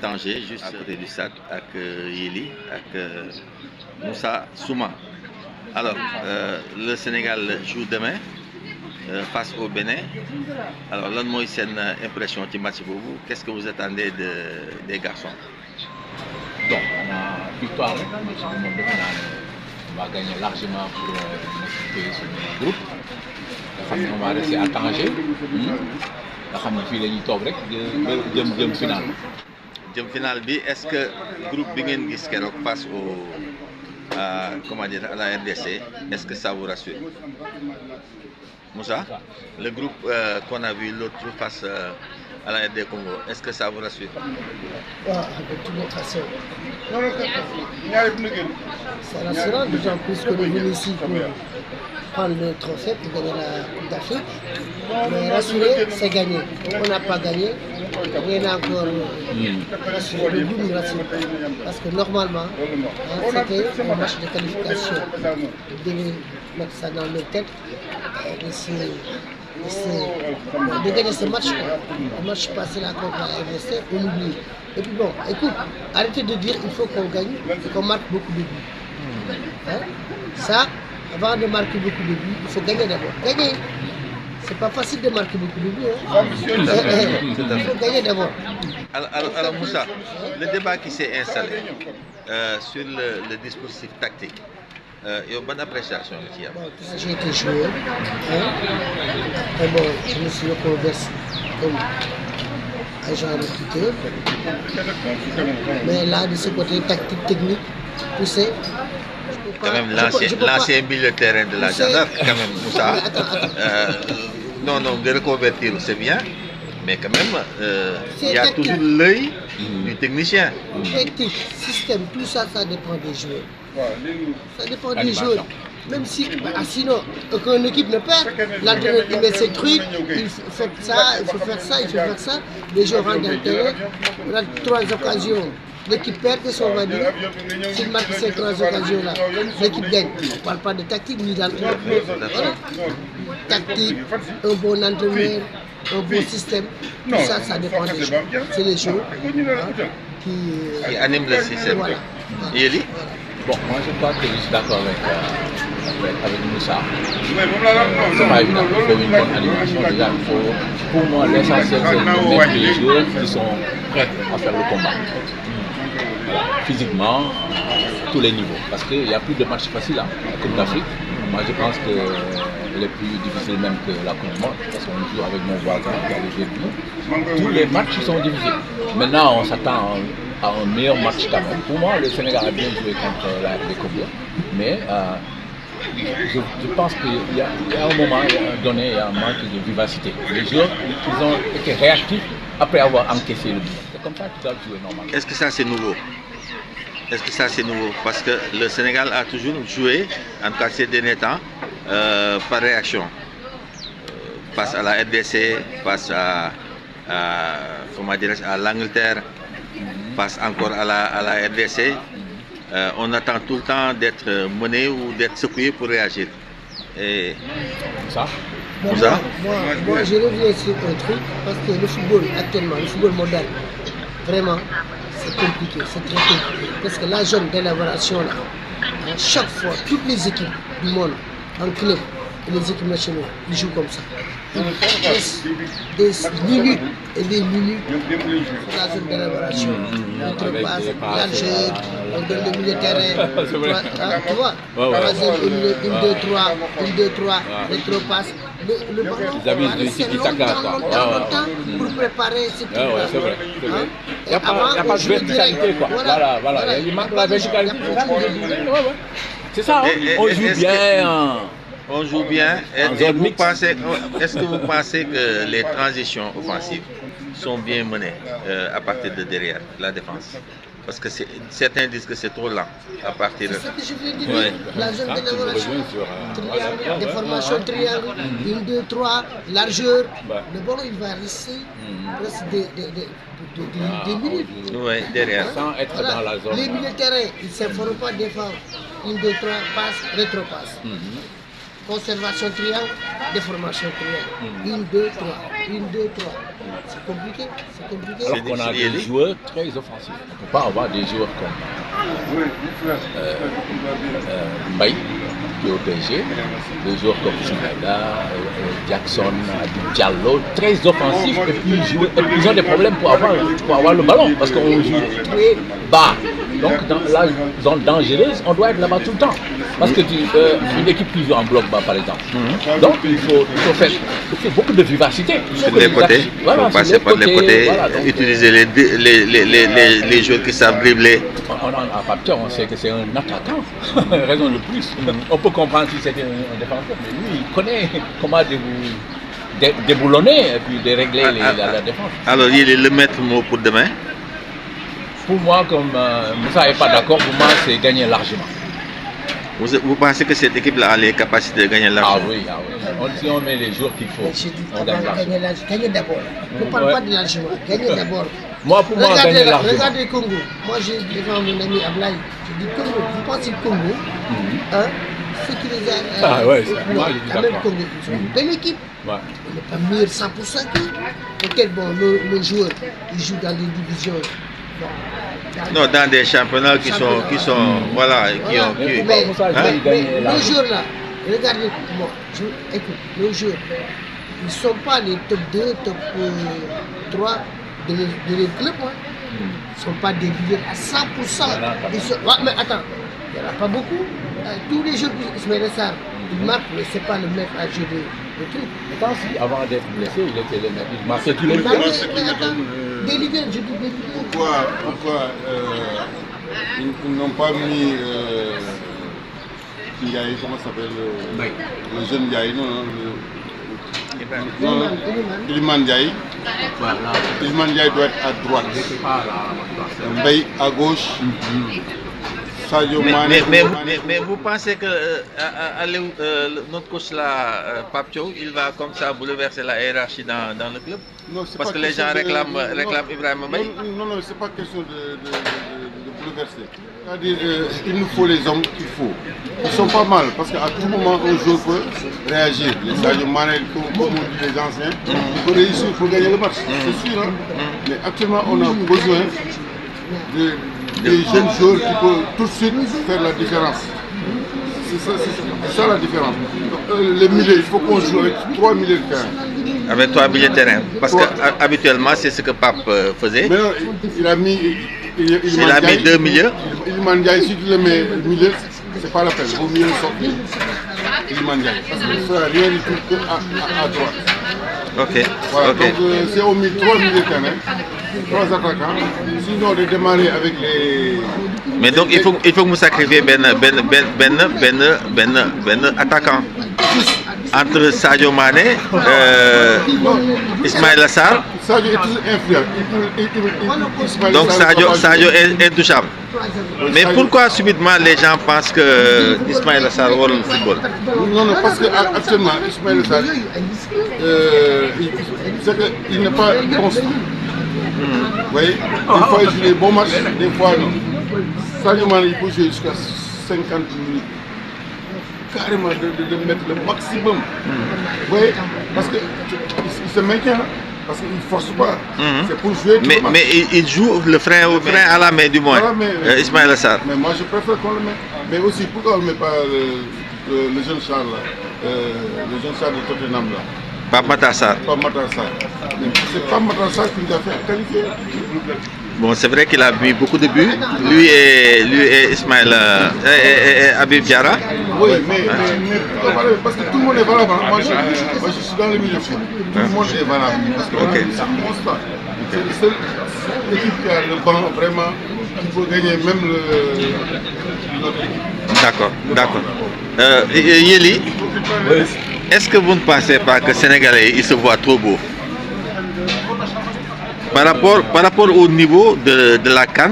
Tanger, juste à côté du stade, avec Yeli, avec Moussa Souma. Alors, le Sénégal joue demain face au Bénin. Alors, lan mooy seen impression ci match boobu, qu'est-ce que vous attendez des garçons? Bon, on a victoire, on va gagner largement pour participer sur le groupe. On va rester à Tanger. Nga xam ne fii la ñuy toog rek jëm final. Jëm final bi, est-ce que groupe bi ngeen gis keroog face à la RDC, est-ce que ça vous rassure? Moussa, le groupe qu'on a vu l'autre jour face à la RD Congo, est-ce que ça vous rassure? De toute façon. C'est rassurant, d'autant plus que nous venons ici pour prendre le trophée, pour gagner la Coupe d'Afrique. Mais rassurer, c'est gagner. On n'a pas gagné, rien n'a encore rassuré. Le but nous rassure. Parce que normalement, c'était un match de qualification. Vous devez mettre ça dans nos têtes. De gagner ce match, le match passé là contre la RDC, on oublie. Et puis bon, écoute, arrêtez de dire qu'il faut qu'on gagne et qu'on marque beaucoup de buts. Hein? Ça, avant de marquer beaucoup de buts, il faut gagner d'abord. Gagner. C'est pas facile de marquer beaucoup de buts. Hein? Il faut gagner d'abord. Alors Moussa, le débat qui s'est installé sur le dispositif tactique, il y a une bonne appréciation ici. Bon, j'ai été joueur. Hein? Et bon, je me suis reconverti comme agent recruteur. Mais là, de ce côté tactique, technique, poussé. Quand même l'ancien milieu de terrain de la gendarme, quand même Moussa. Non, de reconvertir, c'est bien. Mais quand même, il y a toujours l'œil du technicien. Tactique, système, tout ça, ça dépend des joueurs. Ça dépend des joueurs. Même si, sinon, quand une équipe ne perd, l'entraîneur il met ses trucs, il fait ça, il faut faire ça, il faut faire ça. Les joueurs rentrent dans le terrain, on a 3 occasions. L'équipe perd, qu'est-ce qu'on va dire? S'il marque ces 3 occasions-là, l'équipe gagne. On ne parle pas de tactique ni d'entraîneur. Voilà. Tactique, un bon entraîneur, un bon système, tout ça, ça dépend des joueurs. C'est les joueurs qui animent le système. Voilà. Yeli? Bon, moi je crois que je suis d'accord avec Moussa. C'est pas évident, il faut une bonne animation. Déjà, pour moi, l'essentiel c'est de mettre les joueurs qui sont prêts à faire le combat. Voilà, physiquement, à tous les niveaux. Parce qu'il n'y a plus de matchs faciles, hein. La Coupe d'Afrique, moi je pense qu'elle est plus difficile même que la Coupe du Monde. Parce qu'on joue avec mon voisin qui a les Gépies. Tous les matchs sont difficiles. Maintenant, on s'attend à un meilleur match quand même. Pour moi, le Sénégal a bien joué contre la RD Congo. Mais je pense qu'il y a un moment donné, il y a un manque de vivacité. Les joueurs, ils ont été réactifs après avoir encaissé le but. C'est comme ça qu'ils doivent jouer normalement. Est-ce que ça c'est nouveau? Est-ce que ça c'est nouveau? Parce que le Sénégal a toujours joué, en tout cas ces derniers temps, par réaction. Face à la RDC, face à l'Angleterre, face encore à la RDC, on attend tout le temps d'être mené ou d'être secoué pour réagir. Et ça? Moi, je reviens sur un truc, parce que le football actuellement, le football moderne, vraiment, c'est compliqué, c'est très compliqué. Parce que la jeune d'élaboration, là, chaque fois, toutes les équipes du monde, en club, et les équipes nationales, ils jouent comme ça. Des minutes et des minutes sur la zone d'élaboration. On repasse, largeur, on donne le milieu de terrain. Tu vois, troisième, 1, 2, 3, 1, 2, 3, rétropasse. Le ballon, c'est longtemps pour préparer ce truc-là. C'est vrai. Il n'y a pas de verticalité, quoi. Voilà. Il manque la verticalité. C'est ça, hein? On joue bien. On joue bien. Est-ce que vous pensez que les transitions offensives sont bien menées à partir de derrière la défense? Parce que certains disent que c'est trop lent à partir de... C'est ce que je viens de dire. La zone d'élaboration, triangle, déformation triangle, 1, 2, 3, largeur. Le ballon, il va rester presque des minutes. Oui, derrière. Sans être dans la zone. Les milieux de terrain, ils ne se feront pas défendre. 1, 2, 3, passe, rétropasse. Conservation triangle, déformation claire. 1, 2, 3. 1, 2, 3. C'est compliqué. C'est compliqué. Alors qu'on a des joueurs très offensifs. On ne peut pas avoir des joueurs comme Mbaye, qui est au PSG, des joueurs comme Soumaïda, Jackson, Diallo, très offensifs et puis ils ont des problèmes pour avoir le ballon parce qu'on joue bas. Donc dans dangereuse, on doit être là-bas tout le temps. Parce que une équipe qui joue en bloc bas par exemple. Donc il faut faire beaucoup de vivacité. Sur les côtés, voilà, passer par les côtés, voilà, donc, utiliser les joueurs qui savent dribbler. À Papetier, on sait que c'est un attaquant, raison de plus. On peut comprendre si c'était un défenseur, mais lui, il connaît comment déboulonner et puis dérégler la défense. Alors, il est le maître mot pour demain. Pour moi, comme Moussa n'est pas d'accord, pour moi, c'est gagner largement. Vous pensez que cette équipe-là a les capacités de gagner largement? Ah oui, ah oui. Si on met les jours qu'il faut, on gagne largement. Gagner d'abord. Je ne parle pas de largement. Gagner d'abord. Moi, pour moi, gagner largement. Regardez Congo. Moi, j'ai devant mon ami Ablaï. Je dis Congo. Vous pensez le Congo, hein, ce qui les a. Ah ouais, moi, quand même Congo. Ils ont une belle équipe. Ouais. On n'est pas meilleur 100% qu'eux. Peut-être, bon, nos joueurs, ils jouent dans des divisions. Non, dans des championnats qui sont voilà, qui ont. Mais nos joueurs là, regardez, moi, écoute, nos joueurs, ils ne sont pas les top 2, top 3 de les clubs. Hein. Ils ne sont pas des leaders à 100%. Mais attends, il n'y en a pas beaucoup. Tous les jours, Ismaïla Sarr, il marque, mais ce n'est pas le maître à jouer de trucs. Attends, si avant d'être blessé, il était le maître. Il marquait tous les jours. Des leaders, je dis des leaders. Pourquoi ils n'ont pas mis Ndiaye, comment ça s'appelle le jeune Ndiaye, Iliman Ndiaye. Iliman Ndiaye doit être à droite. Mbaye à gauche. Mais vous pensez que notre coach là, Pape Thiaw, il va comme ça bouleverser la hiérarchie dans le club? Non, parce que les gens réclament Ibrahima Mbaye. Non, ce n'est pas question de bouleverser. C'est-à-dire il nous faut les hommes qu'il faut. Ils sont pas mal parce qu'à tout moment un joueur peut réagir. Les Sadio Mané, comme on dit les anciens, il faut réussir pour gagner le match. C'est sûr. Hein? Mais actuellement on a besoin des jeunes joueurs qui peuvent tout de suite faire la différence. C'est ça la différence. Donc, les milieux, il faut qu'on joue avec 3 milieux de terrain. Avec 3 milieux de terrain. Parce qu'habituellement, c'est ce que Pape faisait. Mais non, il a mis 2 milieux. Il m'a dit, si tu le mets au milieu, c'est pas la peine. Il vaut mieux le sortir. Il m'a dit. Parce qu'il ne fera rien du tout à droite. Ok. Voilà, okay. Donc c'est au milieu 3 milieux de terrain. 3 attaquants. Sinon, de démarrer avec les. Mais donc il faut que vous sacrifiez ben attaquant. Entre Sadio Mané, Ismaïla Sarr. Sadio est toujours influent. Donc Sadio est intouchable. Mais pourquoi subitement les gens pensent que Ismaïla Sarr va le football? Non, parce qu'actuellement, Ismaïla Sarr, il n'est pas constant. Vous voyez, des fois il joue des bons matchs, des fois non. Sadio Mané, il peut jouer jusqu'à 50 minutes. Carrément de mettre le maximum. Vous voyez, parce qu'il se maintient, parce qu'il ne force pas. C'est pour jouer. Mais il joue le frein à la main du moins, voilà, Ismaïla Sarr. Mais moi je préfère qu'on le mette. Mais aussi, pourquoi on ne met pas le jeune Charles là, le jeune Charles de Tottenham là? Pape Matar Sarr. Pape Matar Sarr. C'est Pape Matar Sarr qui nous a fait qualifier. Bon, c'est vrai qu'il a mis beaucoup de buts, lui et Ismaïla et Habib Diarra. Oui, mais parce que tout le monde est valable. Moi, je suis dans le milieu. Tout le monde est valable. Parce que ça ne pense pas. C'est la seule équipe qui a le banc vraiment, qui peut gagner même notre équipe. D'accord. Yeli, est-ce que vous ne pensez pas que les Sénégalais ils se voient trop beaux? Par rapport au niveau de la CAN,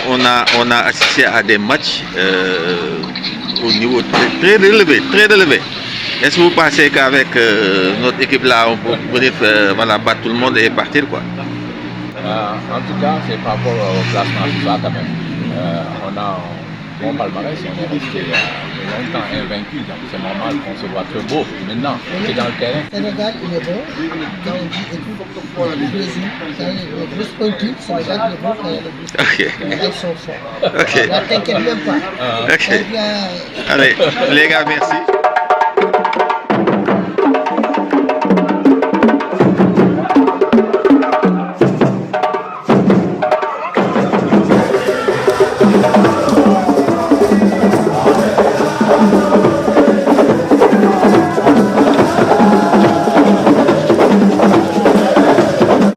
on a assisté à des matchs au niveau très relevé. Est-ce que vous pensez qu'avec notre équipe là, on peut venir battre tout le monde et partir quoi? En tout cas, c'est par rapport au classement FIFA quand même. On a bon palmarès, on est resté longtemps invaincu, donc c'est normal qu'on se voit très beau. Maintenant, c'est dans le terrain. Sénégal, il est bon. Quand on dit écoute, le Brésil, quand il y a le gros pointu, Sénégal, il est bon quand il y a le gros pointu. Là, ils sont forts. Ok. Là, t'inquiète même pas. Ok. Allez, les gars, merci.